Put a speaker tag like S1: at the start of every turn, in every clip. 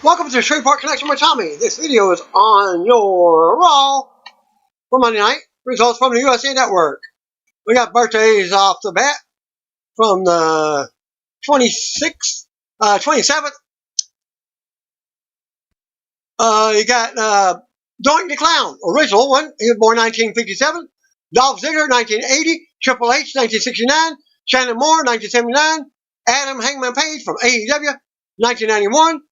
S1: Welcome to Shreveport Connection with Tommy. This video is on your Raw for Monday night. Results from the USA Network. We got birthdays off the bat from the 27th. You got Doink the Clown, original one. He was born 1957. Dolph Ziggler, 1980. Triple H, 1969. Shannon Moore, 1979. Adam Hangman Page from AEW, 1991.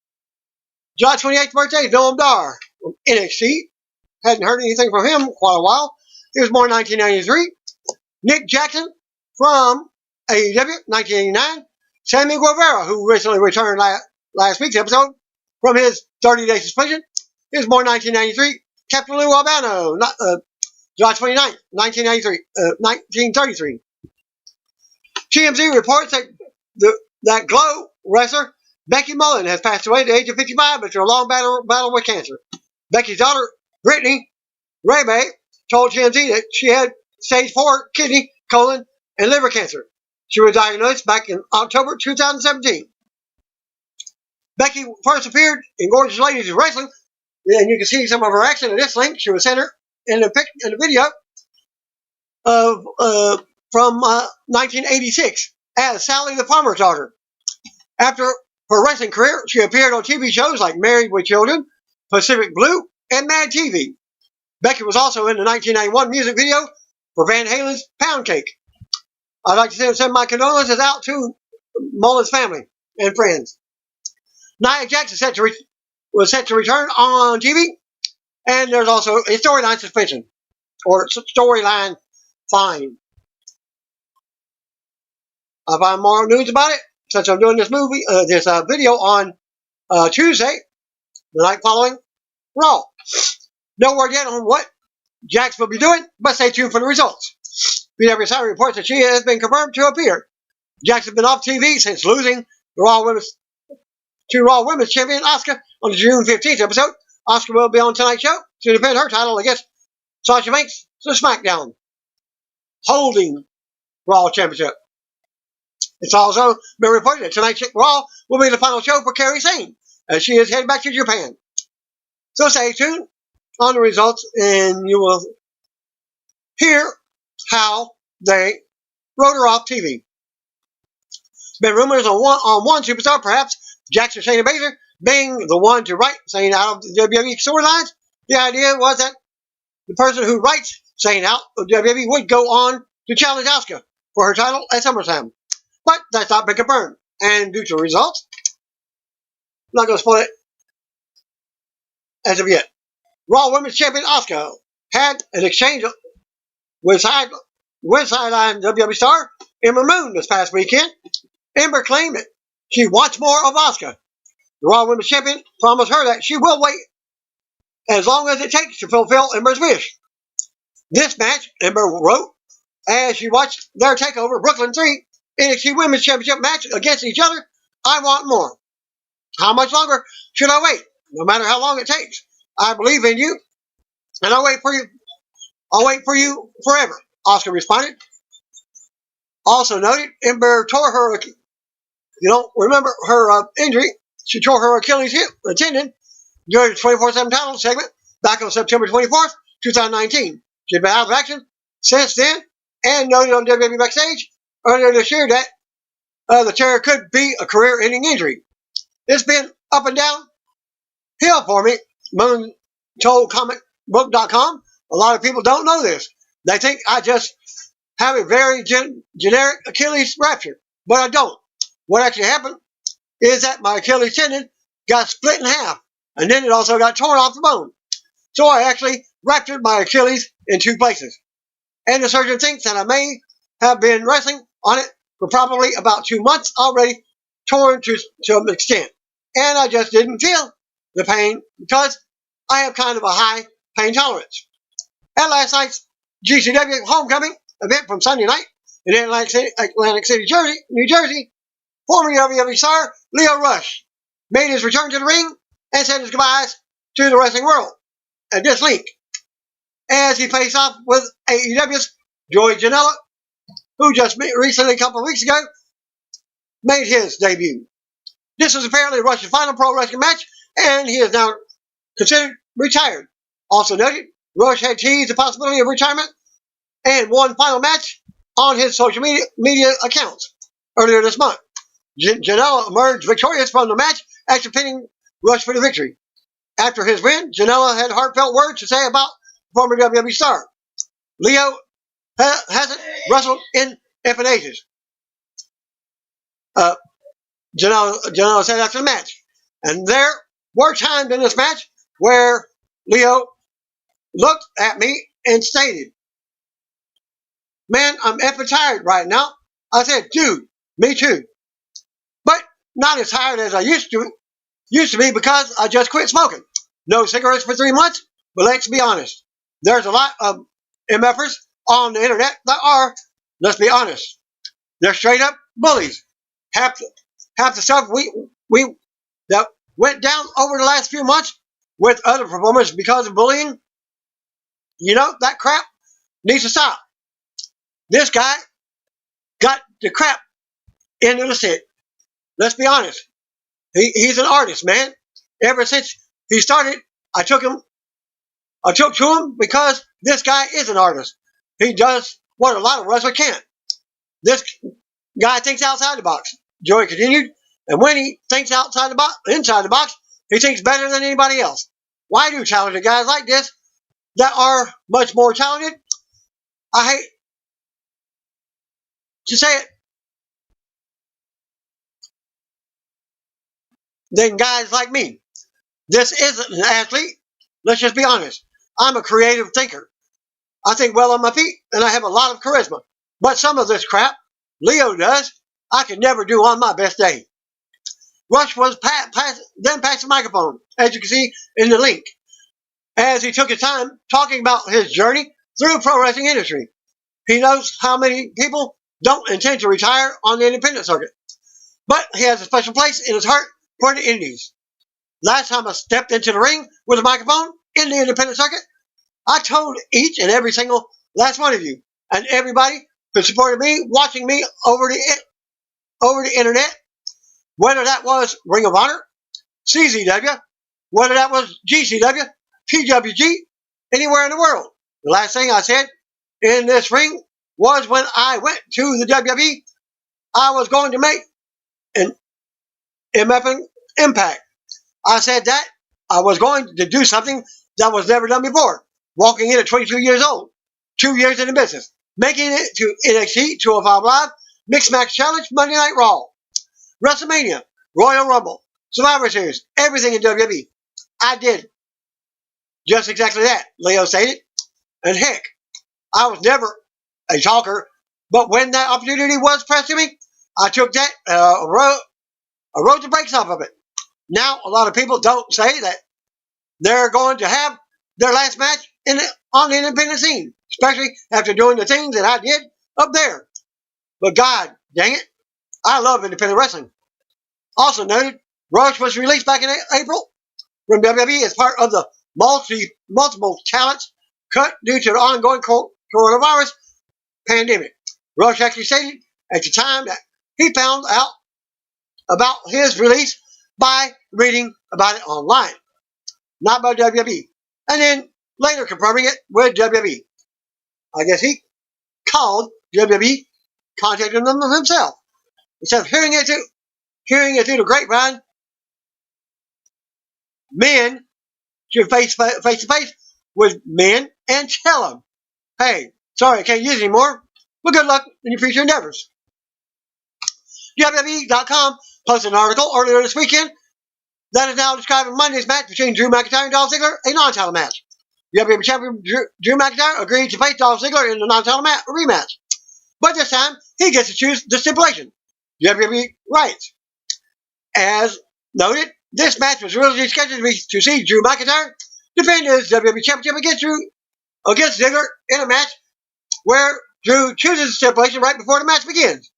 S1: July 28th birthday, Noam Dar from NXT. Hadn't heard anything from him in quite a while. He was born 1993. Nick Jackson from AEW, 1989. Sammy Guevara, who recently returned last week's episode from his 30-day suspension. He was born 1993. Captain Lou Albano, July 29th, 1933. TMZ reports that GLOW Wrestler Beckie Mullen has passed away at the age of 55 after a long battle with cancer. Beckie's daughter, Brittany Rebe, told TMZ that she had stage 4 kidney, colon, and liver cancer. She was diagnosed back in October 2017. Beckie first appeared in Gorgeous Ladies of Wrestling, and you can see some of her action in this link. She was center in the video from 1986 as Sally the Farmer's Daughter. After her wrestling career, she appeared on TV shows like Married with Children, Pacific Blue, and Mad TV. Beckie was also in the 1991 music video for Van Halen's Pound Cake. I'd like to send my condolences out to Mullen's family and friends. Nia Jax was set to return on TV, and there's also a storyline suspension, or storyline fine. I'll find more news about it since I'm doing this video on Tuesday, the night following Raw. No word yet on what Jax will be doing, but stay tuned for the results. WWE Insider reports that she has been confirmed to appear. Jax has been off TV since losing to Raw Women's Champion Asuka on the June 15th episode. Asuka will be on tonight's show to defend her title against Sasha Banks to SmackDown, holding Raw Championship. It's also been reported that tonight's Raw will be the final show for Kairi Sane, as she is headed back to Japan. So stay tuned on the results, and you will hear how they wrote her off TV. Been rumors on one superstar, perhaps Jax or Shayna Baszler, being the one to write Sane out of the WWE storylines. The idea was that the person who writes Sane out of WWE would go on to challenge Asuka for her title at SummerSlam. But that's not been confirmed. And due to results, I'm not going to spoil it as of yet. Raw Women's Champion Asuka had an exchange with sidelined WWE star Ember Moon this past weekend. Ember claimed that she wants more of Asuka. The Raw Women's Champion promised her that she will wait as long as it takes to fulfill Ember's wish. This match, Ember wrote, as she watched their takeover Brooklyn 3 NXT Women's Championship match against each other, I want more. How much longer should I wait? No matter how long it takes. I believe in you, and I'll wait for you. I'll wait for you forever, Asuka responded. Also noted, Ember tore her, you don't remember her injury, she tore her Achilles tendon during the 24/7 title segment back on September 24th, 2019. She's been out of action since then, and noted on WWE Backstage earlier this year that the tear could be a career-ending injury. It's been up and down hill for me, Moon told comicbook.com. A lot of people don't know this. They think I just have a very generic Achilles rupture, but I don't. What actually happened is that my Achilles tendon got split in half, and then it also got torn off the bone. So I actually ruptured my Achilles in 2 places. And the surgeon thinks that I may have been wrestling on it for probably about 2 months already, torn to an extent. And I just didn't feel the pain because I have kind of a high pain tolerance. At last night's GCW Homecoming event from Sunday night in Atlantic City, New Jersey, former WWE star Lio Rush made his return to the ring and said his goodbyes to the wrestling world at this link, as he faced off with AEW's Janela, who just recently, a couple of weeks ago, made his debut. This was apparently Rush's final pro wrestling match and he is now considered retired. Also noted, Rush had teased the possibility of retirement and one final match on his social media accounts earlier this month. Janela emerged victorious from the match after pinning Rush for the victory. After his win, Janela had heartfelt words to say about former WWE star. Lio hasn't wrestled in infinite ages. Janela said after the match. And there were times in this match where Lio looked at me and stated, "Man, I'm effing tired right now." I said, "Dude, me too. But not as tired as I used to be because I just quit smoking. No cigarettes for 3 months, but let's be honest. There's a lot of MFers on the internet that are, let's be honest, they're straight up bullies. Half the stuff we that went down over the last few months with other performers because of bullying, that crap needs to stop. This guy got the crap into the set. Let's be honest. He's an artist, man. Ever since he started, I took to him because this guy is an artist. He does what a lot of wrestlers can't. This guy thinks outside the box. Joey continued, and when he thinks inside the box, he thinks better than anybody else. Why do talented guys like this that are much more talented? I hate to say it, than guys like me. This isn't an athlete. Let's just be honest. I'm a creative thinker. I think well on my feet, and I have a lot of charisma. But some of this crap, Lio does, I could never do on my best day. Rush was then passed the microphone, as you can see in the link, as he took his time talking about his journey through the pro wrestling industry. He knows how many people don't intend to retire on the independent circuit, but he has a special place in his heart for the indies. Last time I stepped into the ring with a microphone in the independent circuit, I told each and every single last one of you and everybody who supported me, watching me over the internet, whether that was Ring of Honor, CZW, whether that was GCW, PWG, anywhere in the world. The last thing I said in this ring was when I went to the WWE, I was going to make an MFing impact. I said that I was going to do something that was never done before. Walking in at 22 years old, 2 years in the business, making it to NXT 205 Live, Mixed Match Challenge, Monday Night Raw, WrestleMania, Royal Rumble, Survivor Series, everything in WWE. I did just exactly that, Lio stated. And heck, I was never a talker, but when that opportunity was pressed to me, I took that rode the brakes off of it. Now, a lot of people don't say that they're going to have their last match on the independent scene, especially after doing the things that I did up there. But God dang it, I love independent wrestling. Also noted, Rush was released back in April from WWE as part of the multiple talents cut due to the ongoing coronavirus pandemic. Rush actually stated at the time that he found out about his release by reading about it online, not by WWE, and then later confirming it with WWE. I guess he called WWE, contacted them himself. Instead of hearing it through the grapevine, men should face to face with men and tell them, "Hey, sorry, I can't use it anymore, but good luck in your future endeavors." WWE.com posted an article earlier this weekend that is now describing Monday's match between Drew McIntyre and Dolph Ziggler, a non-title match. WWE Champion Drew McIntyre agreed to face Dolph Ziggler in the non-title rematch, but this time he gets to choose the stipulation. WWE writes, as noted, this match was originally scheduled to see Drew McIntyre defend his WWE Championship against Ziggler in a match where Drew chooses the stipulation right before the match begins.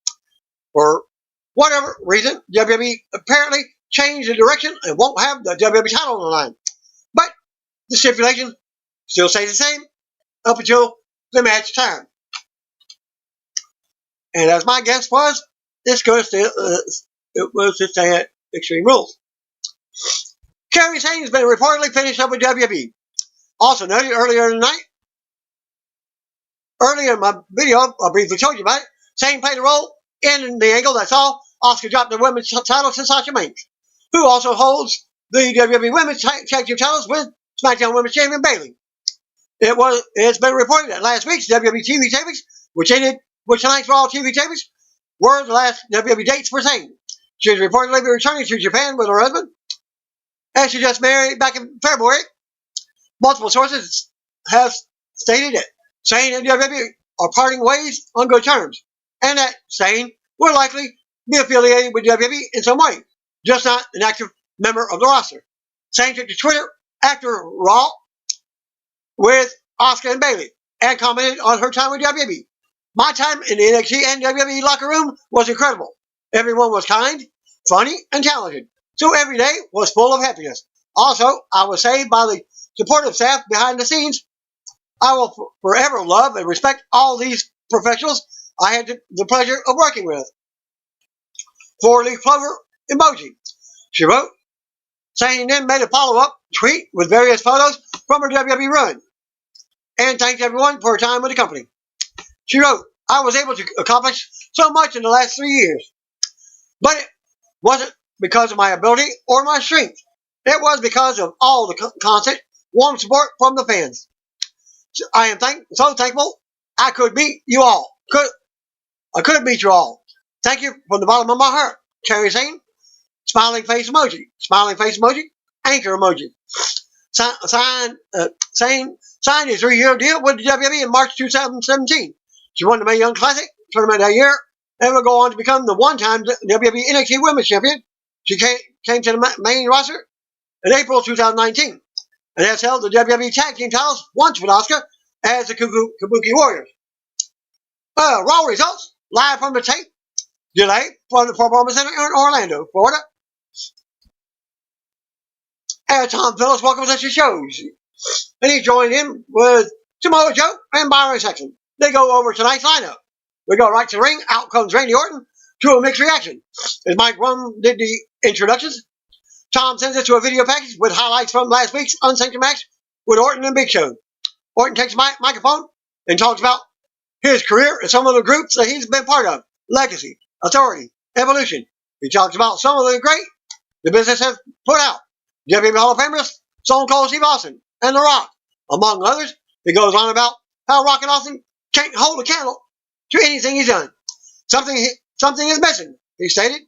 S1: For whatever reason, WWE apparently changed the direction and won't have the WWE title on the line. But the stipulation still stays the same up until the match time. And as my guess was, it was to stay at Extreme Rules. Kairi Sane has been reportedly finished up with WWE. Also noted earlier tonight, earlier in my video, I briefly told you about it, Sane played a role in the angle that saw Asuka drop the women's title to Sasha Banks, who also holds the WWE Women's Tag Team titles with SmackDown Women's Champion Bayley. It's been reported that last week's WWE TV tapings, which ended with tonight's Raw TV tapings, were the last WWE dates for Sane. She is reportedly returning to Japan with her husband, and she just married back in February. Multiple sources have stated that Sane and WWE are parting ways on good terms, and that Sane will likely be affiliated with WWE in some way, just not an active member of the roster. Sane took to Twitter after Raw with Asuka and Bayley and commented on her time with WWE. My time in the NXT and WWE locker room was incredible. Everyone was kind, funny, and talented, so every day was full of happiness. Also, I was saved by the supportive staff behind the scenes. I will forever love and respect all these professionals I had the pleasure of working with. 4-leaf clover emoji. She wrote. Sane then made a follow-up tweet with various photos from her WWE run and thanked everyone for her time with the company. She wrote, I was able to accomplish so much in the last 3 years, but it wasn't because of my ability or my strength. It was because of all the constant, warm support from the fans. I am so thankful I could meet you all. I could meet you all. Thank you from the bottom of my heart. Kairi Sane, smiling face emoji, anchor emoji. Sane signed a 3-year deal with the WWE in March 2017. She won the Mae Young Classic tournament that year and will go on to become the one-time WWE NXT Women's Champion. She came to the main roster in April 2019 and has held the WWE Tag Team titles once with Asuka as the Kabuki Warriors. Raw results, live from the tape, delay from the Performance Center in Orlando, Florida. And Tom Phillips welcomes us to shows. And he joined in with Samoa Joe and Byron Saxton. They go over tonight's lineup. We go right to the ring. Out comes Randy Orton to a mixed reaction. As Mike Rum did the introductions, Tom sends us to a video package with highlights from last week's unsanctioned match with Orton and Big Show. Orton takes a microphone and talks about his career and some of the groups that he's been part of. Legacy, Authority, Evolution. He talks about some of the great the business has put out. WWE Hall of Famers, Stone Cold Steve Austin, and The Rock, among others. He goes on about how Rock and Austin can't hold a candle to anything he's done. Something is missing, he stated.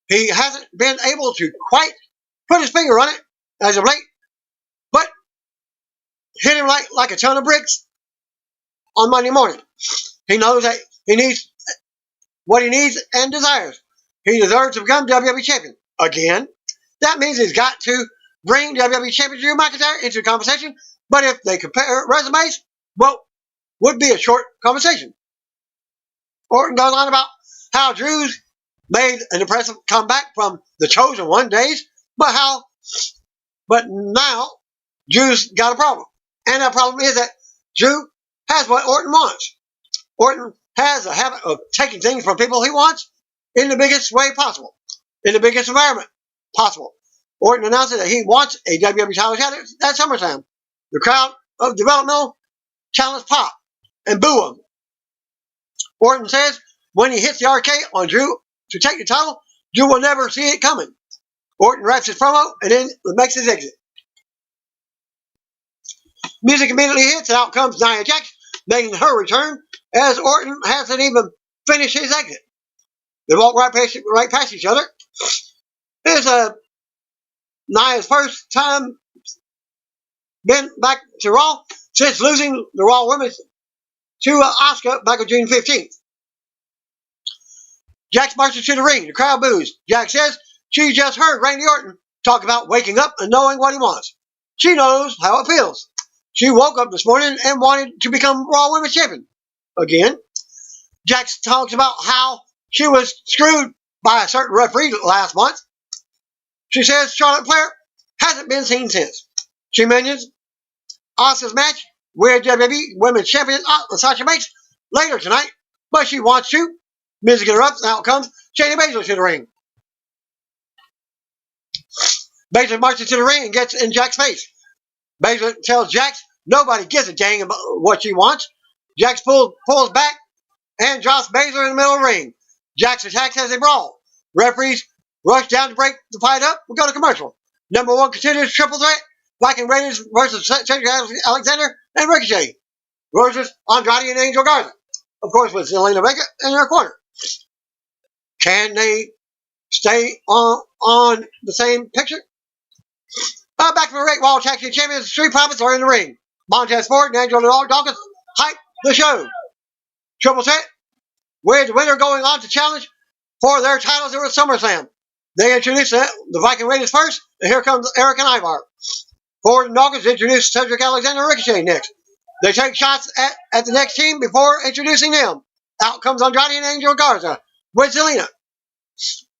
S1: He hasn't been able to quite put his finger on it as of late, but hit him like a ton of bricks on Monday morning. He knows that he needs what he needs and desires. He deserves to become WWE Champion again. That means he's got to bring WWE Champion Drew McIntyre into the conversation, but if they compare resumes, well, would be a short conversation. Orton goes on about how Drew's made an impressive comeback from the Chosen One days, but now Drew's got a problem. And that problem is that Drew has what Orton wants. Orton has a habit of taking things from people he wants in the biggest way possible, in the biggest environment possible. Orton announces that he wants a WWE title shot at SummerSlam. The crowd of developmental talents pop and boo him. Orton says when he hits the arcade on Drew to take the title, Drew will never see it coming. Orton wraps his promo and then makes his exit. Music immediately hits and out comes Nia Jax making her return as Orton hasn't even finished his exit. They walk right past each other. Here's Nia's first time been back to Raw since losing the Raw Women's to Asuka back on June 15th. Jax marches to the ring. The crowd boos. Jax says she just heard Randy Orton talk about waking up and knowing what he wants. She knows how it feels. She woke up this morning and wanted to become Raw Women's Champion again. Jax talks about how she was screwed by a certain referee last month. She says Charlotte Flair hasn't been seen since. She mentions Asuka's match with WWE Women's Champion Sasha Banks later tonight, but she wants to. Music interrupts, and out comes Shayna Baszler to the ring. Baszler marches to the ring and gets in Jax's face. Baszler tells Jax nobody gives a dang about what she wants. Jax pulls back and drops Baszler in the middle of the ring. Jax attacks as they brawl. Referees rush down to break the fight up. We go to commercial. Number 1 continues triple threat. Viking Raiders versus Cedric Alexander and Ricochet versus Andrade and Angel Garza. Of course, with Zelina Vega in their corner. Can they stay on the same picture? Back to the ring. World Tag Team Champions, Street Profits are in the ring. Montez Ford and Angelo Dawkins hype the show. Triple threat with the winner going on to challenge for their titles at SummerSlam. They introduce the Viking Raiders first, and here comes Eric and Ivar. Ford and Dawkins introduce Cedric Alexander and Ricochet next. They take shots at the next team before introducing them. Out comes Andrade and Angel Garza with Zelina.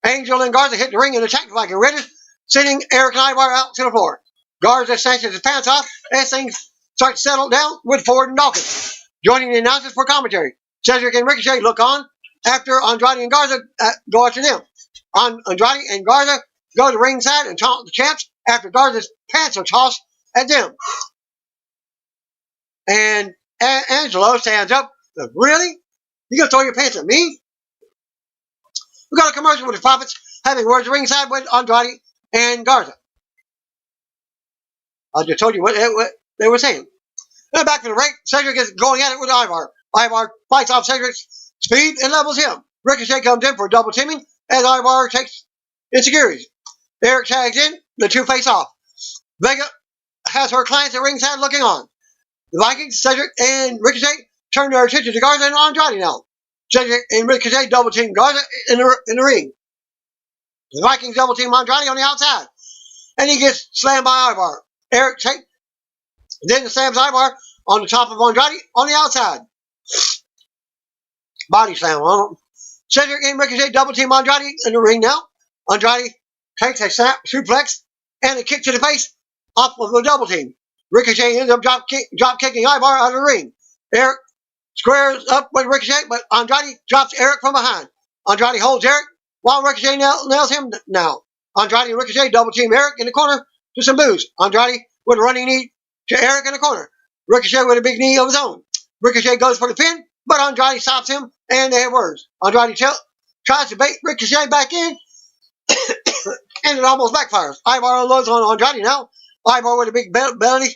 S1: Angel and Garza hit the ring and attack the Viking Raiders, sending Eric and Ivar out to the floor. Garza snatches his pants off as things start to settle down with Ford and Dawkins. Joining the announcers for commentary, Cedric and Ricochet look on after Andrade and Garza go after them. Andrade and Garza go to ringside and taunt the champs after Garza's pants are tossed at them. And Angelo stands up. Really? You gonna throw your pants at me? We got a commercial with the Profits having words ringside with Andrade and Garza. I just told you what they were saying. Then back to the ring, Cedric is going at it with Ivar. Ivar fights off Cedric's speed and levels him. Ricochet comes in for a double teaming as Ivar takes insecurities. Eric tags in, the two face off. Vega has her clients at ringside looking on. The Vikings, Cedric, and Ricochet turn their attention to Garza and Andrade now. Cedric and Ricochet double team Garza in the ring. The Vikings double team Andrade on the outside. And he gets slammed by Ivar. Eric then slams Ivar on the top of Andrade on the outside. Body slam on him. Cedric and Ricochet double team Andrade in the ring now. Andrade takes a snap suplex and a kick to the face off of the double team. Ricochet ends up drop kicking Ivar out of the ring. Eric squares up with Ricochet, but Andrade drops Eric from behind. Andrade holds Eric while Ricochet nails him now. Andrade and Ricochet double team Eric in the corner to some boos. Andrade with a running knee to Eric in the corner. Ricochet with a big knee of his own. Ricochet goes for the pin, but Andrade stops him and they have words. Andrade tries to bait Ricochet back in, and it almost backfires. Ivar unloads on Andrade now. Ivar with a big belly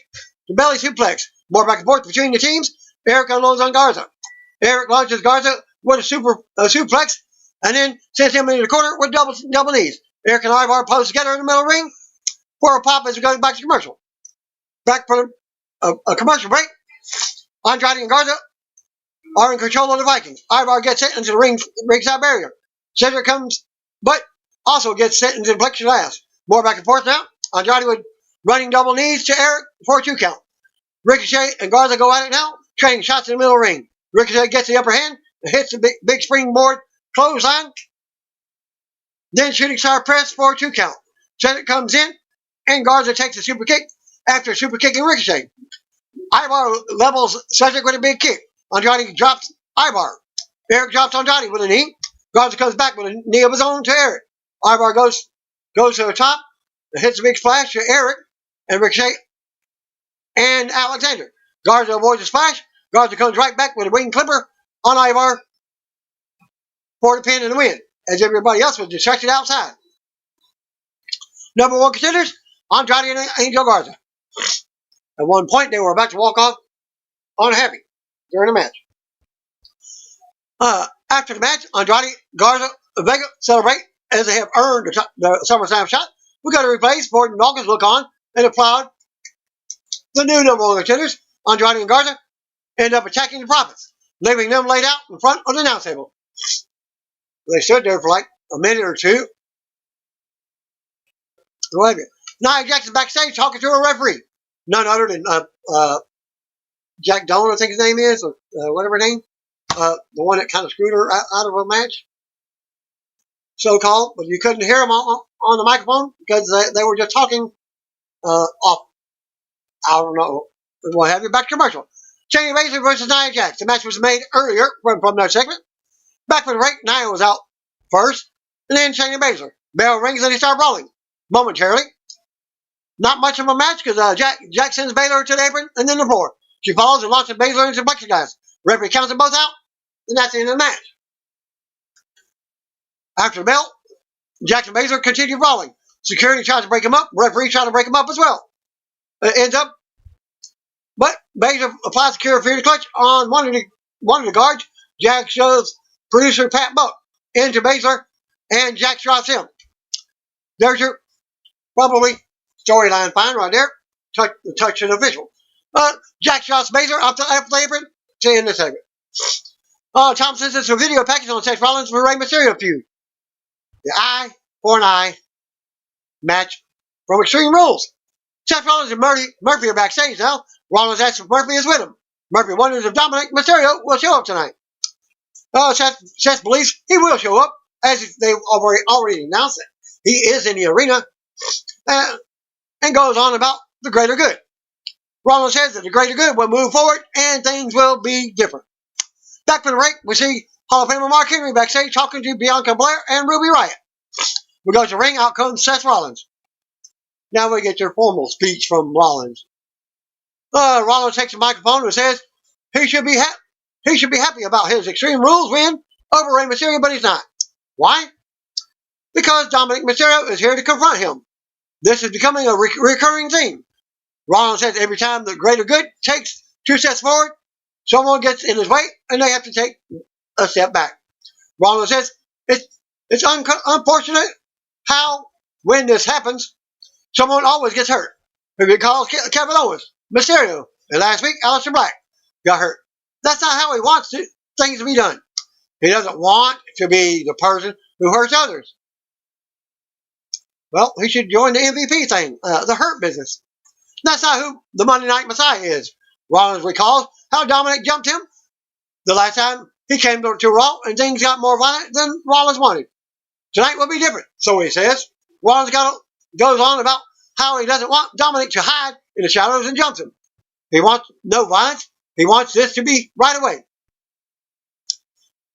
S1: suplex. More back and forth between the teams. Eric unloads on Garza. Eric launches Garza with a suplex and then sends him into the corner with double knees. Eric and Ivar pose together in the middle ring for a pop as we go back to commercial. Back for a commercial break. Andrade and Garza are in control of the Vikings. Ivar gets hit into the ringside barrier. Cedric comes, but also gets hit into the plexiglass. More back and forth now. Andrade with running double knees to Eric for a 2 count. Ricochet and Garza go at it now, trading shots in the middle ring. Ricochet gets the upper hand and hits the big springboard clothesline. Then shooting star press for a 2 count. Cedric comes in and Garza takes a super kick after super kicking Ricochet. Ivar levels Cedric with a big kick. Andrade drops Ivar. Eric drops Andrade with a knee. Garza comes back with a knee of his own to Eric. Ivar goes to the top and hits a big splash to Eric and Ricochet and Alexander. Garza avoids the splash. Garza comes right back with a wing clipper on Ivar for the pin and the win, as everybody else was distracted outside. Number 1 contenders, Andrade and Angel Garza. At one point, they were about to walk off unhappy during the match. After the match, Andrade, Garza, and Vega celebrate as they have earned the SummerSlam shot. We got to replace Ford and Dawkins look on and applaud the new number 1 contenders. Andrade and Garza end up attacking the Profits, leaving them laid out in front of the announce table. They stood there for like a minute or two. Nia Jax is backstage talking to a referee. None other than Jack Dolan, I think his name is, or whatever her name. The one that kind of screwed her out of a match. So-called, but you couldn't hear them on the microphone because they were just talking off. I don't know what have you. Back to commercial. Shayna Baszler versus Nia Jax. The match was made earlier from that segment. Back for the break, Nia was out first, and then Shayna Baszler. Bell rings and they start brawling. Momentarily, Not much of a match because Jax sends Baylor to the apron and then the floor. She falls and launches Baylor into the plexiglass. Referee counts them both out, and that's the end of the match. After the bell, Jax and Baylor continue brawling. Security tries to break him up. Referee tries to break him up as well. It ends up, but Baylor applies the Kira Fury clutch on one of the guards. Jax shoves producer Pat Buck into Baylor, and Jax drops him. There's your probably storyline find right there. Touch an official. Jax drops Baylor off the apron to end the segment. Tom says it's a video package on Seth Rollins for Rey Mysterio feud. The eye for an eye match from Extreme Rules. Seth Rollins and Murphy are backstage now. Rollins asks if Murphy is with him. Murphy wonders if Dominic Mysterio will show up tonight. Seth believes he will show up, as they've already announced it. He is in the arena and goes on about the greater good. Rollins says that the greater good will move forward and things will be different. Back from the break, we see Hall of Famer Mark Henry backstage talking to Bianca Belair and Ruby Riott. We go to the ring, out comes Seth Rollins. Now we get your formal speech from Rollins. Rollins takes the microphone and says he should be happy about his Extreme Rules win over Rey Mysterio, but he's not. Why? Because Dominic Mysterio is here to confront him. This is becoming a recurring theme. Rollins says every time the greater good takes 2 steps forward, someone gets in his way and they have to take a step back. Rollins says it's unfortunate how when this happens, someone always gets hurt. He calls Kevin Owens, Mysterio, and last week Aleister Black got hurt. That's not how he wants things to be done. He doesn't want to be the person who hurts others. Well, he should join the MVP thing, the hurt business. That's not who the Monday Night Messiah is. Rollins recalls how Dominic jumped him the last time he came to Raw, and things got more violent than Rollins wanted. Tonight will be different, so he says. Rollins goes on about how he doesn't want Dominic to hide in the shadows and jumps him. He wants no violence. He wants this to be right away.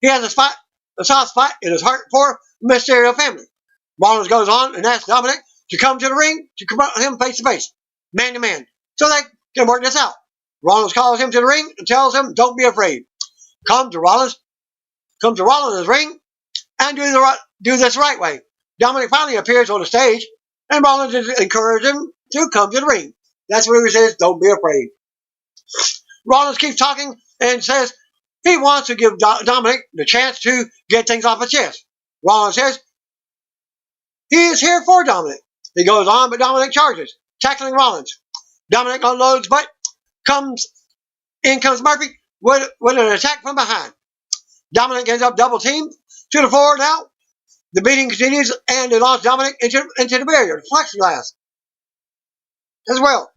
S1: He has a soft spot in his heart for the Mysterio family. Rollins goes on and asks Dominic to come to the ring to confront him face to face, man to man, so they can work this out. Rollins calls him to the ring and tells him, "Don't be afraid. Come to Rollins' ring and do this right way." Dominic finally appears on the stage, and Rollins encourages him to come to the ring. That's where he says, "Don't be afraid." Rollins keeps talking and says he wants to give Dominic the chance to get things off his chest. Rollins says he is here for Dominic. He goes on, but Dominic charges, tackling Rollins. Dominic unloads, but in comes Murphy with an attack from behind. Dominic ends up double teamed to the floor now. The beating continues, and they launch Dominic into the barrier, the plexiglass, as well.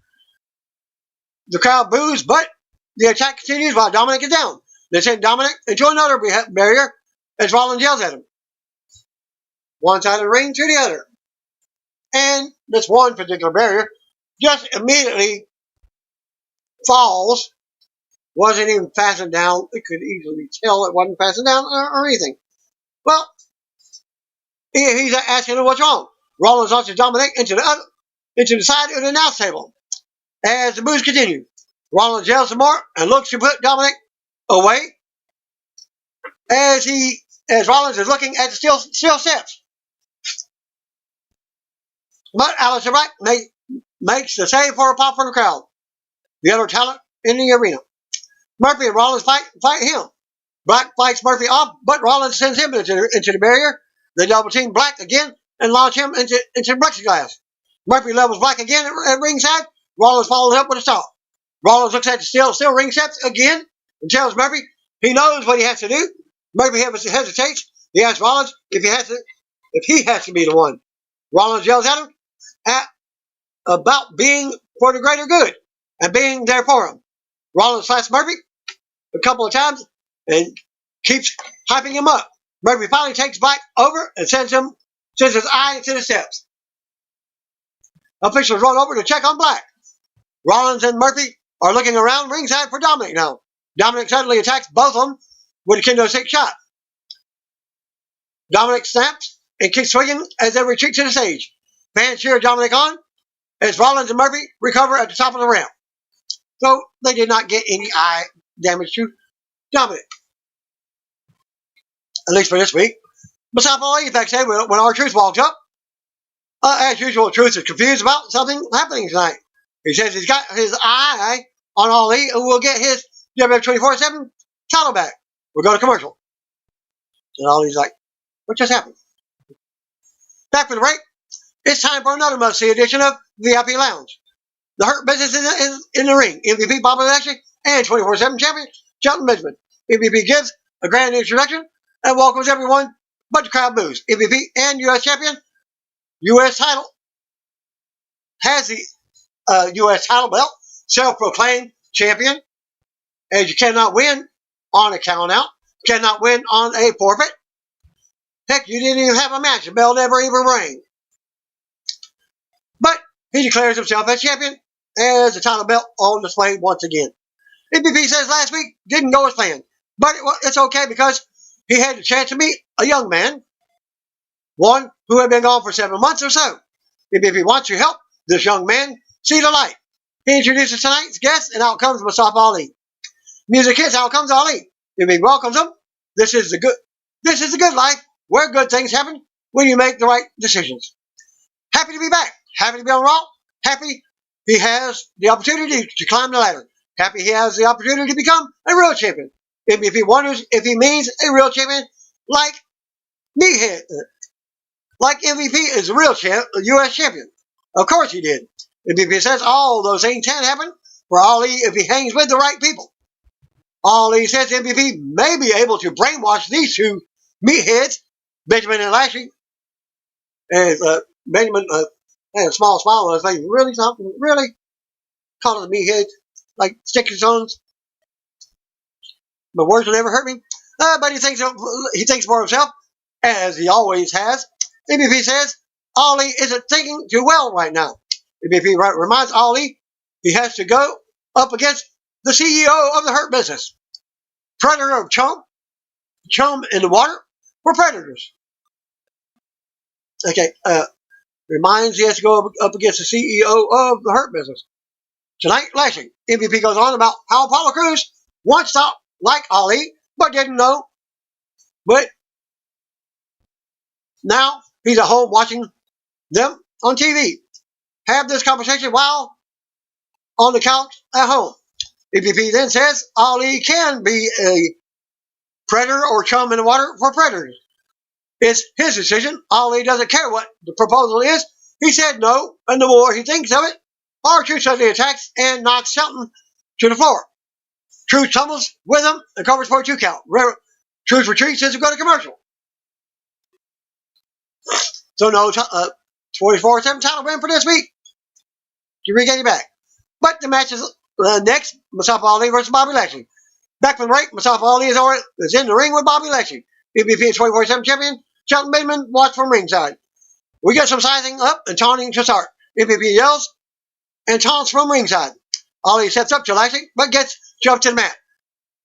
S1: The crowd boos, but the attack continues while Dominic is down. They send Dominic into another barrier as Rollins yells at him. One side of the ring to the other. And this one particular barrier just immediately falls. Wasn't even fastened down. You could easily tell it wasn't fastened down or anything. Well, he's asking him what's wrong. Rollins launches Dominic into the side of the announce table. As the moves continue, Rollins yells some more and looks to put Dominic away as Rollins is looking at the steel steps. But Aleister Black makes the save for a pop from the crowd. The other talent in the arena. Murphy and Rollins fight him. Black fights Murphy off, but Rollins sends him into the barrier. They double team Black again and launch him into the plexiglass. Murphy levels Black again at ringside. Rollins follows up with a stop. Rollins looks at the steel ring steps again and tells Murphy he knows what he has to do. Murphy hesitates. He asks Rollins if he has to be the one. Rollins yells at him about being for the greater good and being there for him. Rollins slaps Murphy a couple of times and keeps hyping him up. Murphy finally takes Black over and sends his eye to the steps. Officials run over to check on Black. Rollins and Murphy are looking around ringside for Dominic now. Dominic suddenly attacks both of them with a kendo stick shot. Dominic snaps and keeps swinging as they retreat to the stage. Fans cheer Dominic on. as Rollins and Murphy recover at the top of the ramp. So they did not get any eye damage to Dominic, at least for this week. Mustafa Ali backstage when R-Truth walks up. As usual, Truth is confused about something happening tonight. He says he's got his eye on Ali and will get his WWE 24/7 title back. We'll go to commercial. And Ali's like, what just happened? Back for the break. It's time for another must-see edition of VIP Lounge. The Hurt Business is in the ring. MVP Bobby Lashley and 24/7 champion Shelton Benjamin. MVP gives a grand introduction and welcomes everyone, but the crowd boos. MVP and U.S. champion, U.S. title, has the U.S. title belt, self-proclaimed champion, as you cannot win on a count-out, cannot win on a forfeit. Heck, you didn't even have a match. The bell never even rang. But he declares himself as champion as the title belt on display once again. MVP says last week didn't go as planned, but it's okay because he had the chance to meet a young man, one who had been gone for 7 months or so. MVP wants to help this young man see the light. He introduces tonight's guest, and out comes Mustafa Ali. Music hits, out comes Ali. MVP welcomes him. This is the good life where good things happen when you make the right decisions. Happy to be back. Happy to be on Raw. Happy he has the opportunity to climb the ladder. Happy he has the opportunity to become a real champion. MVP wonders if he means a real champion like Meathead. Like MVP is a real U.S. champion. Of course he did. MVP says all those things can happen for Ali if he hangs with the right people. Ali says MVP may be able to brainwash these two meatheads, Benjamin and Lashley. And Benjamin had a small smile on his face. Really? Something? Really? Calling the meatheads like sticky stones. But words will never hurt me. But he thinks for himself, as he always has. MVP says Ali isn't thinking too well right now. MVP reminds Ali he has to go up against the CEO of the Hurt Business. Predator of chum in the water for predators. Okay, reminds he has to go up against the CEO of the Hurt Business. Tonight, Lashley. MVP goes on about how Apollo Crews once thought like Ali, but didn't know. But now he's at home watching them on TV. Have this conversation while on the couch at home. MVP then says Ali can be a predator or chum in the water for predators. It's his decision. Ali doesn't care what the proposal is. He said no, and the more he thinks of it, R-Truth suddenly attacks and knocks Shelton to the floor. Truth tumbles with him and covers for a 2 count. Truth retreats as we go to commercial. So no 24/7 title win for this week. You regain it back. But the match is next, Mustafa Ali versus Bobby Lashley. Back from the break, Mustafa Ali is in the ring with Bobby Lashley. MVP 24/7 champion, Shelton Benjamin watch from ringside. We get some sizing up and taunting to start. MVP yells and taunts from ringside. Ali sets up to Lashley, but gets shoved to the mat.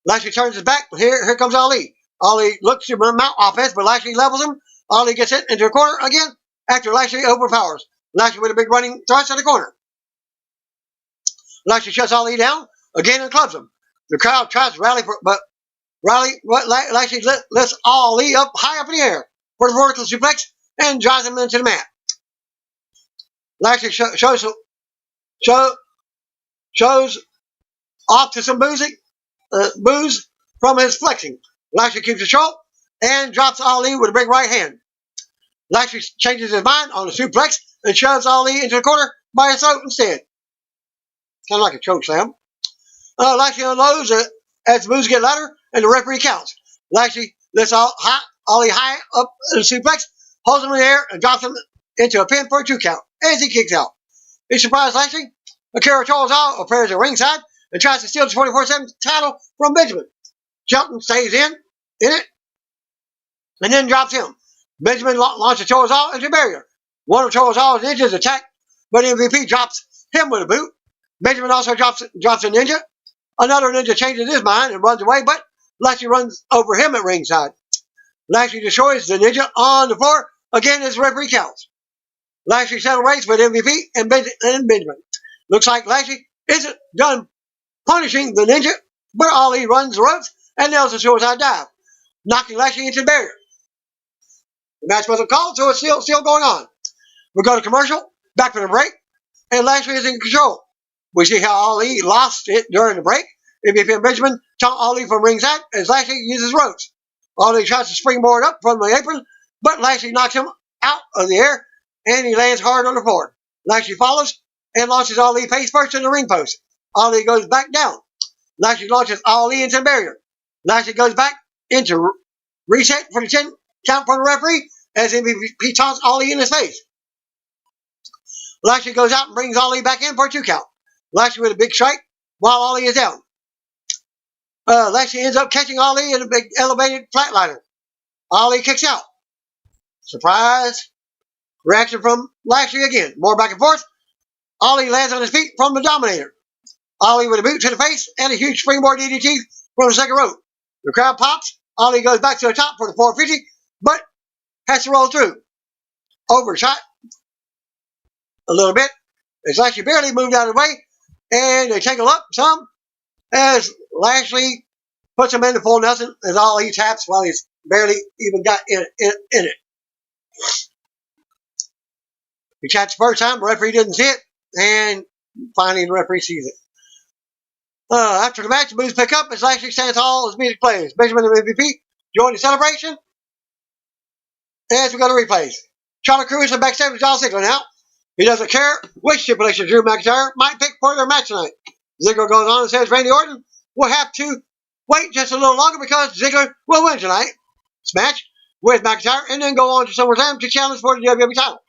S1: Lashley turns his back, but here comes Ali. Ali looks to mount offense, but Lashley levels him. Ali gets hit into the corner again after Lashley overpowers. Lashley with a big running thrust in the corner. Lashley shuts Ali down again and clubs him. The crowd tries to rally, but Lashley lifts Ali up high up in the air for the vertical suplex and drives him into the mat. Lashley shows off to some booze from his flexing. Lashley keeps control and drops Ali with a big right hand. Lashley changes his mind on the suplex and shoves Ali into the corner by his throat instead. Kind of like a choke slam. Lashley unloads as the moves get louder and the referee counts. Lashley lifts Ali high up in the suplex, holds him in the air, and drops him into a pin for a 2 count as he kicks out. He surprised Lashley. Akira Tozawa appears at ringside and tries to steal the 24/7 title from Benjamin. Shelton stays in it and then drops him. Benjamin launches Tozawa into a barrier. One of Tozawa's ninjas attack, but MVP drops him with a boot. Benjamin also drops a ninja. Another ninja changes his mind and runs away, but Lashley runs over him at ringside. Lashley destroys the ninja on the floor again as the referee counts. Lashley celebrates with MVP and Benjamin. Looks like Lashley isn't done punishing the ninja, but Ali runs the ropes and nails a suicide dive, knocking Lashley into the barrier. The match wasn't called, so it's still going on. We go to commercial, back from the break, and Lashley is in control. We see how Ali lost it during the break. MVP and Benjamin taunt Ali from ringside as Lashley uses ropes. Ali tries to springboard up from the apron, but Lashley knocks him out of the air, and he lands hard on the floor. Lashley follows and launches Ali face first in the ring post. Ali goes back down. Lashley launches Ali into the barrier. Lashley goes back into reset for the 10 count from the referee as MVP taunts Ali in his face. Lashley goes out and brings Ali back in for a 2 count. Lashley with a big strike while Ali is down. Lashley ends up catching Ali in a big elevated flatliner. Ali kicks out. Surprise. Reaction from Lashley again. More back and forth. Ali lands on his feet from the Dominator. Ali with a boot to the face and a huge springboard DDT from the second rope. The crowd pops. Ali goes back to the top for the 450, but has to roll through. Overshot a little bit. It's Lashley barely moved out of the way, and they tangle up some as Lashley puts him in the full Nelson as Ali taps while he's barely even got in it. He chats the first time, the referee didn't see it, and finally the referee sees it. After the match, the moves pick up as Lashley stands tall as music plays. Benjamin and MVP join the celebration as we go to replays. Charlotte Cruz is backstage with John Ziggler now. He doesn't care which stipulation Drew McIntyre might pick for their match tonight. Ziggler goes on and says Randy Orton will have to wait just a little longer because Ziggler will win tonight. Match with McIntyre and then go on to SummerSlam to challenge for the WWE title.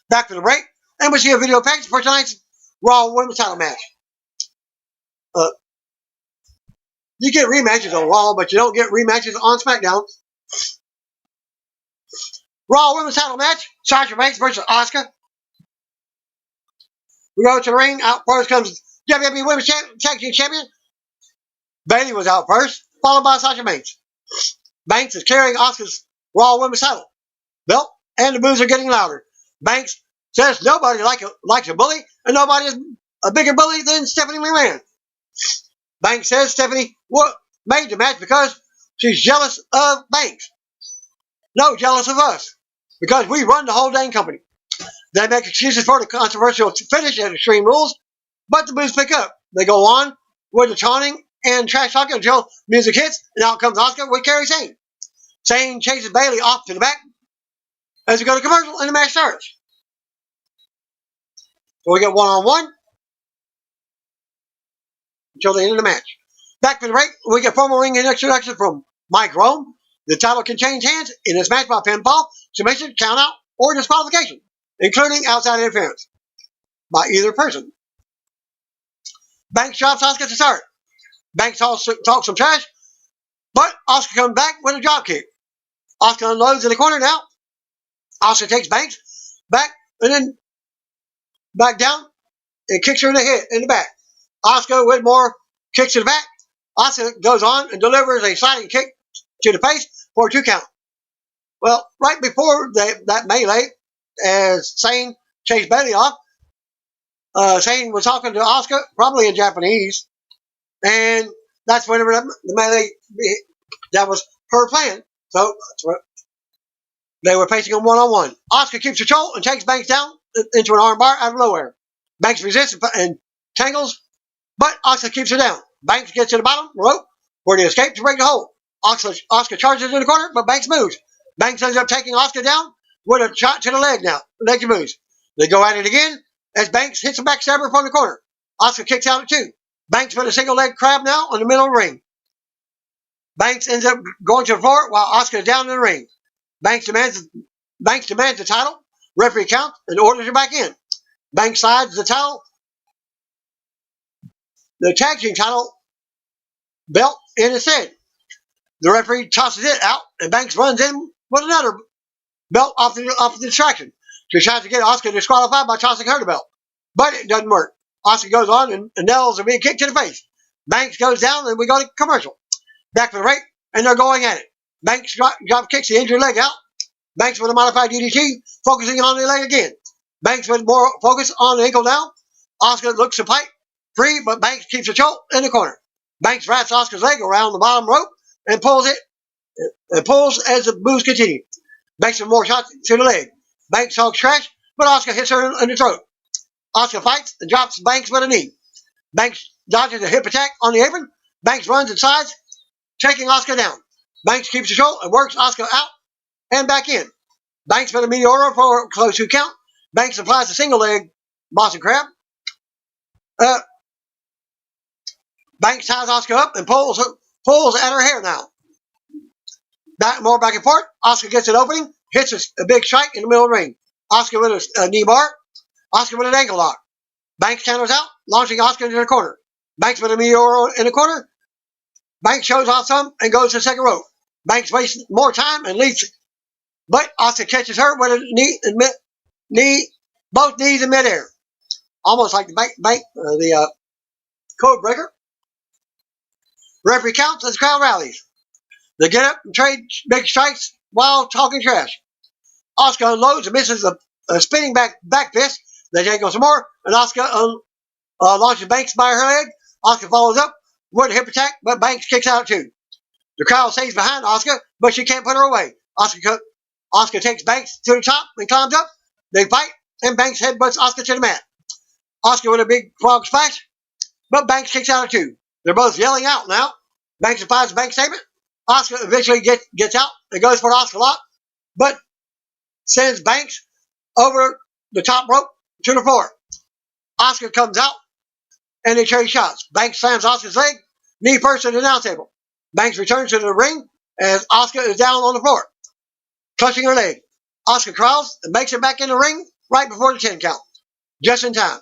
S1: Back to the break, and we see a video package for tonight's Raw Women's title match. You get rematches on Raw, but you don't get rematches on SmackDown. Raw Women's title match, Sasha Banks versus Asuka. We go to the ring. Out first comes WWE Women's Tag Team Champion. Bayley was out first, followed by Sasha Banks. Banks is carrying Asuka's Raw Women's title belt, and the boos are getting louder. Banks says nobody likes a bully, and nobody is a bigger bully than Stephanie McMahon. Banks says Stephanie made the match because she's jealous of Banks. No, jealous of us, because we run the whole dang company. They make excuses for the controversial finish at Extreme Rules, but the boos pick up. They go on with the taunting and trash talking until music hits, and out comes Asuka with Kairi Sane. Sane chases Bayley off to the back as we go to commercial and the match starts. So we get one-on-one until the end of the match. Back to the break, we get formal ring introduction from Mike Rome. The title can change hands in this match by pinfall, submission, countout, or disqualification, including outside interference by either person. Banks drops Asuka to start. Banks talks some trash, but Asuka comes back with a drop kick. Asuka unloads in the corner now. Asuka takes Banks back and then back down and kicks her in the head, in the back. Asuka with more kicks to the back. Asuka goes on and delivers a sliding kick to the face for a 2 count. Well, right before that melee, as Sane chased Bayley off, Sane was talking to Asuka, probably in Japanese, and that's whenever the melee, that was her plan. So that's what they were facing them one-on-one. Asuka keeps control and takes Banks down into an armbar out of nowhere. Banks resists and tangles, but Asuka keeps her down. Banks gets to the bottom rope for the escape to break the hold. Asuka charges in the corner, but Banks moves. Banks ends up taking Asuka down with a shot to the leg now. Leg moves. They go at it again as Banks hits a backstabber from the corner. Asuka kicks out at 2. Banks with a single leg crab now on the middle of the ring. Banks ends up going to the floor while Asuka is down in the ring. Banks demands the title. Referee counts and orders her back in. Banks slides the title, the tag team title belt in his head. The referee tosses it out, and Banks runs in with another belt off the distraction. She tries to get Asuka disqualified by tossing her the belt, but it doesn't work. Asuka goes on and nails are being kicked to the face. Banks goes down, and we go to commercial. Back for the break, and they're going at it. Banks drop kicks the injured leg out. Banks with a modified DDT, focusing on the leg again. Banks with more focus on the ankle now. Asuka looks to fight free, but Banks keeps a choke in the corner. Banks wraps Asuka's leg around the bottom rope and pulls it. And pulls as the moves continue. Banks with more shots to the leg. Banks talks trash, but Asuka hits her in the throat. Asuka fights and drops Banks with a knee. Banks dodges a hip attack on the apron. Banks runs and sides, taking Asuka down. Banks keeps the show and works Asuka out and back in. Banks with a meteora for a close 2 count. Banks applies a single leg Boston Crab. Banks ties Asuka up and pulls at her hair now. More back and forth. Asuka gets an opening, hits a big strike in the middle of the ring. Asuka with a knee bar. Asuka with an ankle lock. Banks counters out, launching Asuka into the corner. Banks with a meteor in the corner. Banks shows off some and goes to the second rope. Banks wastes more time and leaves, but Asuka catches her with a both knees in midair, almost like the code breaker. Referee counts as the crowd rallies. They get up and trade big strikes while talking trash. Asuka unloads and misses a spinning back fist. They take on some more, and Asuka launches Banks by her leg. Asuka follows up with a hip attack, but Banks kicks out too. The crowd stays behind Asuka, but she can't put her away. Asuka takes Banks to the top and climbs up. They fight, and Banks headbutts Asuka to the mat. Asuka with a big frog splash, but Banks kicks out too. They're both yelling out now. Banks applies a bank statement. Asuka eventually gets out and goes for an Asuka lock, but sends Banks over the top rope to the floor. Asuka comes out, and they trade shots. Banks slams Asuka's leg, knee first to the announce table. Banks returns to the ring as Asuka is down on the floor, clutching her leg. Asuka crawls and makes it back in the ring right before the 10 count, just in time.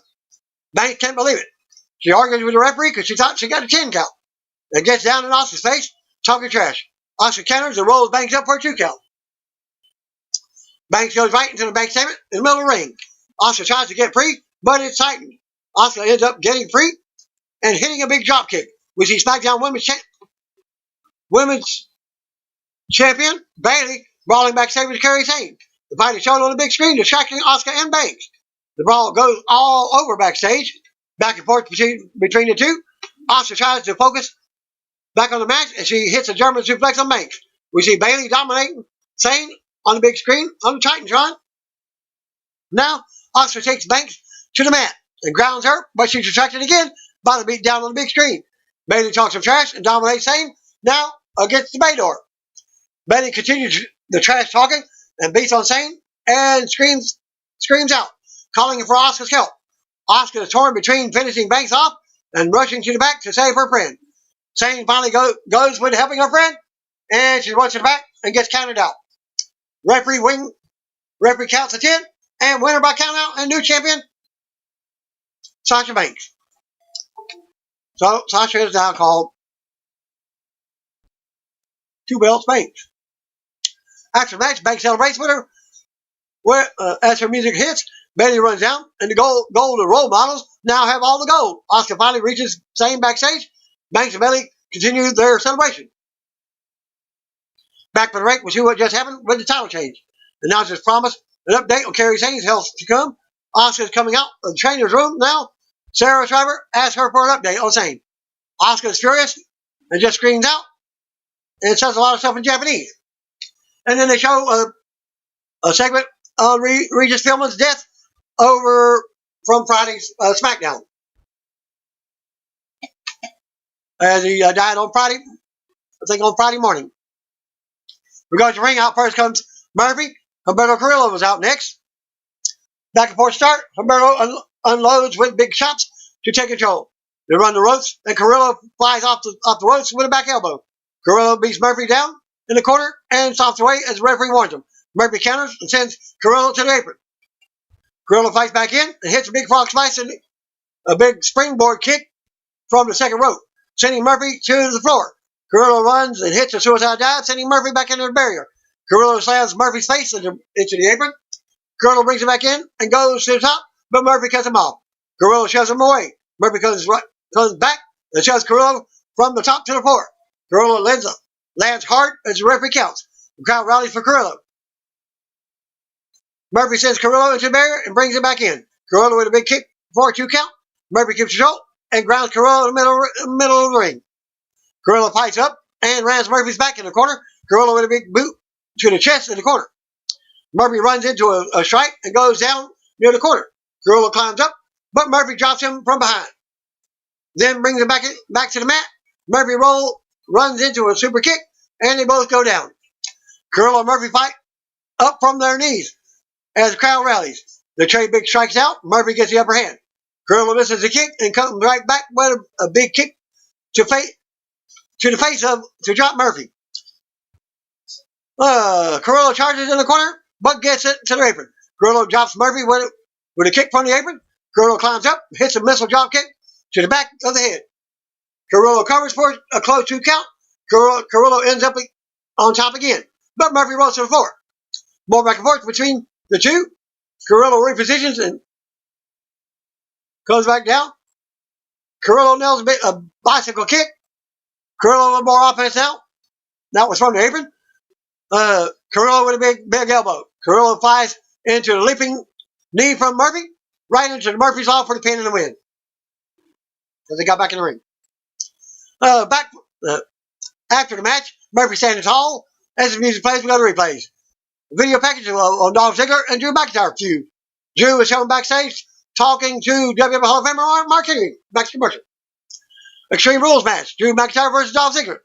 S1: Banks can't believe it. She argues with the referee because she thought she got a 10 count and gets down in Asuka's face, talking trash. Asuka counters and rolls Banks up for a 2 count. Banks goes right into the bank statement in the middle of the ring. Asuka tries to get free, but it's tightened. Asuka ends up getting free and hitting a big drop kick. We see SmackDown Women's Champion Bayley brawling backstage with Kairi Sane. The fight is shown on the big screen, distracting Asuka and Banks. The brawl goes all over backstage, back and forth between the two. Asuka tries to focus back on the match, and she hits a German suplex on Banks. We see Bayley dominating Sane on the big screen on the Titantron. Now, Asuka takes Banks to the mat and grounds her, but she's distracted again by the beat down on the big screen. Bayley talks some trash and dominates Sane now against the bay door. Bayley continues the trash talking and beats on Sane and screams out, calling for Asuka's help. Asuka is torn between finishing Banks off and rushing to the back to save her friend. Sane finally goes with helping her friend, and she runs to the back and gets counted out. Referee counts to 10, and winner by countout and new champion, Sasha Banks. So Sasha is now called 2 Belts Banks. After the match, Banks celebrates with her. As her music hits, Bayley runs down, and the gold role models now have all the gold. Asuka finally reaches Sane backstage. Banks and Bayley continue their celebration. Back for the break, we'll see what just happened with the title change. Announcers promise an update on Kairi Sane's health to come. Asuka is coming out of the trainer's room now. Sarah Schreiber asks her for an update on Sane. Asuka is furious and just screams out and says a lot of stuff in Japanese. And then they show a segment on Regis Philbin's death over from Friday's SmackDown. As he died on Friday, I think on Friday morning. We go to the ring. Out first comes Murphy. Humberto Carrillo was out next. Back and forth start. Humberto unloads with big shots to take control. They run the ropes, and Carrillo flies off the ropes with a back elbow. Carrillo beats Murphy down in the corner and stops away as the referee warns him. Murphy counters and sends Carrillo to the apron. Carrillo fights back in and hits a big frog splash and a big springboard kick from the second rope, sending Murphy to the floor. Carrillo runs and hits a suicide dive, sending Murphy back into the barrier. Carrillo slams Murphy's face into the apron. Carrillo brings him back in and goes to the top, but Murphy cuts him off. Carrillo shoves him away. Murphy comes back and shoves Carrillo from the top to the floor. Carrillo lands hard as the referee counts. The crowd rallies for Carrillo. Murphy sends Carrillo into the barrier and brings him back in. Carrillo with a big kick for a 2 count. Murphy keeps control and grounds Carrillo in the middle of the ring. Carrillo fights up and rams Murphy's back in the corner. Carrillo with a big boot to the chest in the corner. Murphy runs into a strike and goes down near the corner. Carrillo climbs up, but Murphy drops him from behind. Then brings him back to the mat. Murphy runs into a super kick, and they both go down. Carrillo and Murphy fight up from their knees as the crowd rallies. The trade big strikes out. Murphy gets the upper hand. Carrillo misses the kick and comes right back with a big kick to the face to drop Murphy. Carrillo charges in the corner, but gets it to the apron. Carrillo drops Murphy with a kick from the apron. Carrillo climbs up, hits a missile drop kick to the back of the head. Carrillo covers for a close 2 count. Carrillo ends up on top again, but Murphy rolls to the floor. More back and forth between the two. Carrillo repositions and goes back down. Carrillo nails a bicycle kick. Carrillo a little more offense now. That was from the apron. Carrillo with a big elbow. Carrillo flies into the leaping knee from Murphy, right into the Murphy's Law for the pin and the win. As they got back in the ring. After the match, Murphy standing tall. As the music plays, we go to replays. Video package on Dolph Ziggler and Drew McIntyre feud. Drew is shown backstage talking to WWE Hall of Famer Mark Henry. Back to commercial. Extreme Rules match. Drew McIntyre versus Dolph Ziggler.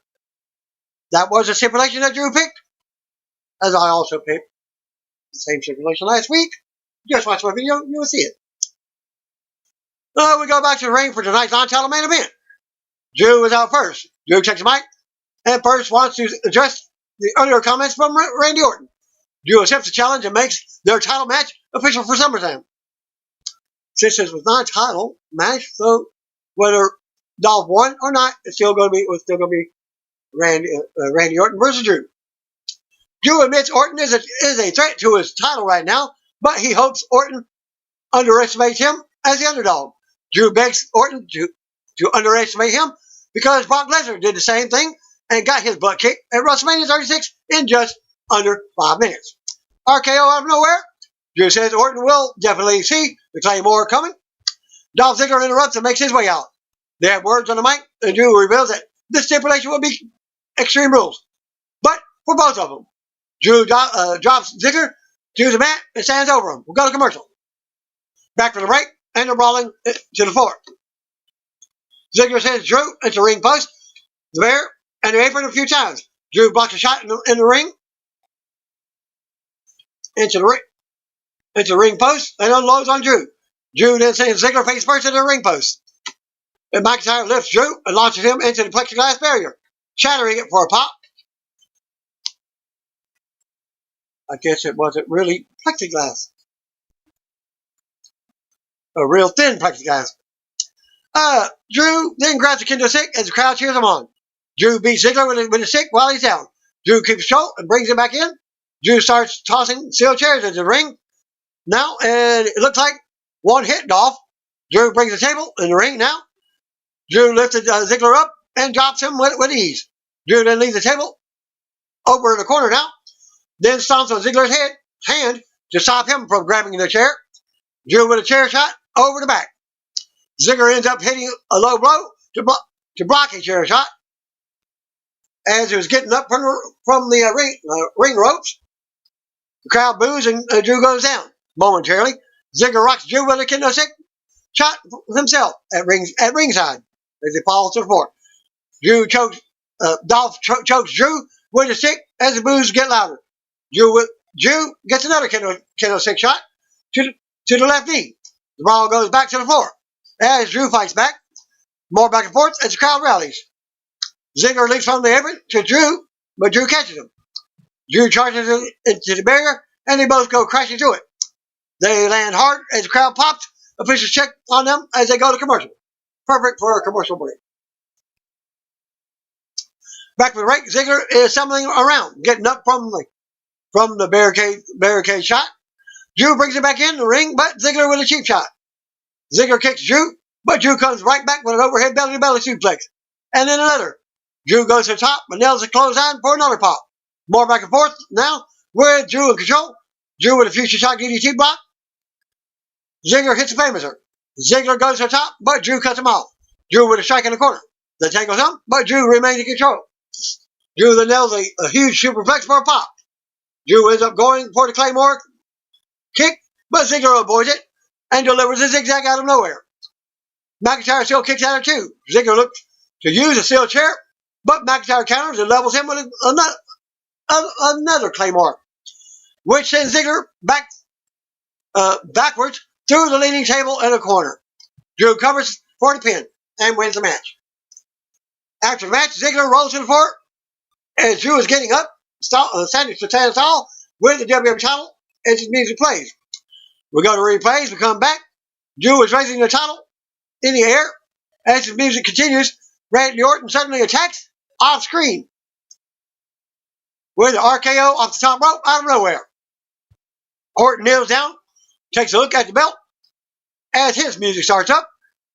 S1: That was a stipulation that Drew picked. As I also picked the same stipulation last week. Just watch my video, you will see it. We go back to the ring for tonight's non-title main event. Drew is out first. Drew takes the mic and first wants to address the earlier comments from Randy Orton. Drew accepts the challenge and makes their title match official for SummerSlam. Since this was not a title match, so whether Dolph won or not, it's still going to be Randy Orton versus Drew. Drew admits Orton is a threat to his title right now, but he hopes Orton underestimates him as the underdog. Drew begs Orton to underestimate him because Brock Lesnar did the same thing and got his butt kicked at WrestleMania 36 in just under 5 minutes. RKO out of nowhere. Drew says Orton will definitely see the Claymore coming. Dolph Ziggler interrupts and makes his way out. They have words on the mic, and Drew reveals that this stipulation will be Extreme Rules, but for both of them. Drew drops Ziggler to the mat and stands over him. We'll go to commercial. Back for the break, and they're brawling to the floor. Ziggler sends Drew into ring post, the bear, and the apron a few times. Drew blocks a shot in the ring, into the ring post, and unloads on Drew. Drew then sends Ziggler face first into the ring post. And McIntyre lifts Drew and launches him into the plexiglass barrier, shattering it for a pop. I guess it wasn't really plexiglass. A real thin plexiglass. Drew then grabs a kendo stick as the crowd cheers him on. Drew beats Ziggler with a stick while he's down. Drew keeps control and brings him back in. Drew starts tossing steel chairs into the ring now, and it looks like one hit Dolph. Drew brings the table in the ring now. Drew lifted Ziggler up and drops him with ease. Drew then leaves the table over in the corner now, then stomps on Ziggler's hand to stop him from grabbing the chair. Drew with a chair shot over the back. Ziggler ends up hitting a low blow to block a chair shot. As he was getting up from the ring ropes, the crowd boos and Drew goes down momentarily. Ziggler rocks Drew with a kendo stick shot himself at ringside as he falls to the floor. Dolph chokes Drew with a stick as the boos get louder. Drew gets another kendo stick shot to the left knee. The ball goes back to the floor. As Drew fights back, more back and forth as the crowd rallies. Ziggler leaps from the apron to Drew, but Drew catches him. Drew charges into the barrier, and they both go crashing through it. They land hard as the crowd pops. Officials check on them as they go to commercial. Perfect for a commercial break. Back for the break, Ziggler is stumbling around, getting up from the barricade shot. Drew brings him back in the ring, but Ziggler with a cheap shot. Ziggler kicks Drew, but Drew comes right back with an overhead belly-to-belly suplex. And then another. Drew goes to the top, but nails a clothesline for another pop. More back and forth now, with Drew in control. Drew with a future shot DDT block. Ziggler hits the famouser. Ziggler goes to the top, but Drew cuts him off. Drew with a strike in the corner. The tangle's up, but Drew remains in control. Drew then nails a huge superplex for a pop. Drew ends up going for the Claymore kick, but Ziggler avoids it and delivers a zigzag out of nowhere. McIntyre still kicks at her too. Ziggler looks to use a steel chair, but McIntyre counters and levels him with another Claymore, which sends Ziggler backwards through the leaning table in a corner. Drew covers for the pin and wins the match. After the match, Ziggler rolls to the floor as Drew is getting up, standing to stand tall with the WWE title as his music plays. We go to replays, we come back. Drew is raising the title in the air. As his music continues, Randy Orton suddenly attacks off screen with an RKO off the top rope out of nowhere. Orton kneels down, takes a look at the belt. As his music starts up,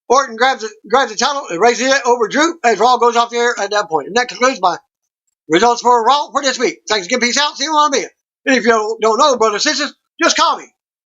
S1: Orton grabs the title and raises it over Drew as Raw goes off the air at that point. And that concludes my results for Raw for this week. Thanks again. Peace out. See you on me. And if you don't know, brothers and sisters, just call me.